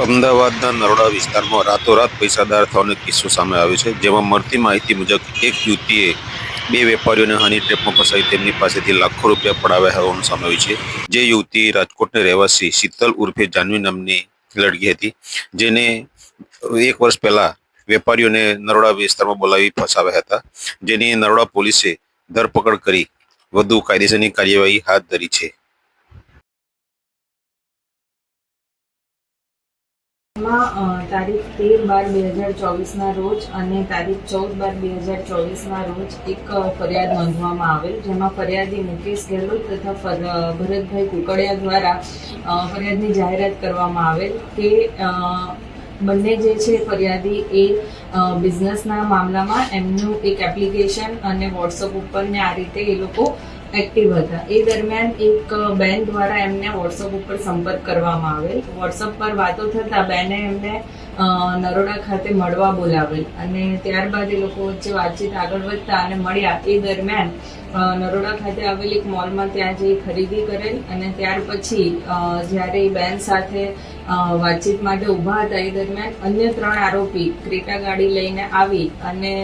અમદાવાદના નરોડા વિસ્તારમાં રાતોરાત પૈસાદાર થવાનો કિસ્સો સામે આવ્યો છે, જેમાં મળતી માહિતી મુજબ એક યુવતીએ બે વેપારીઓને હની ટ્રેપમાં ફસાવી તેમની પાસેથી લાખો રૂપિયા પડાવ્યા હોવાનું સામે આવ્યું છે. જે યુવતી રાજકોટની રહેવાસી શીતલ ઉર્ફે જાનવી નામની લડકી હતી, જેને 1 વર્ષ પહેલા વેપારીઓને નરોડા વિસ્તારમાં બોલાવી ફસાવ્યા હતા, જેની નરોડા પોલીસે ધરપકડ કરી વધુ કાયદેસરની કાર્યવાહી હાથ ધરી છે. તારીખ 13/12/2024 રોજ અને તારીખ 14/12/2024 રોજ એક ફરિયાદ નોંધવામાં આવેલ, જેમાં ફરિયાદી મુકેશ ગેહલોત તથા ભરતભાઈ કુકડિયા દ્વારા ફરિયાદની જાહેરાત કરવામાં આવેલ કે બંને જે છે ફરિયાદી એ બિઝનેસના મામલામાં એમનું એક એપ્લિકેશન અને વોટ્સઅપ ઉપર ને આ રીતે એ લોકો એક્ટિવ હતા. એ દરમિયાન એક બેન દ્વારા એમને વોટ્સઅપ ઉપર સંપર્ક કરવામાં આવેલ. વોટ્સઅપ પર વાતો થતાં બેને એમને નરોડા ખાતે મળવા બોલાવેલ અને ત્યારબાદ એ લોકો વચ્ચે વાતચીત આગળ વધતા અને મળ્યા. એ દરમિયાન નરોડા ખાતે આવેલ એક મોલમાં ત્યાં જઈ ખરીદી કરેલ અને ત્યાર પછી જ્યારે એ બેન સાથે વાતચીત માટે ઊભા હતા એ દરમિયાન અન્ય 3 આરોપી ક્રેટા ગાડી લઈને આવી અને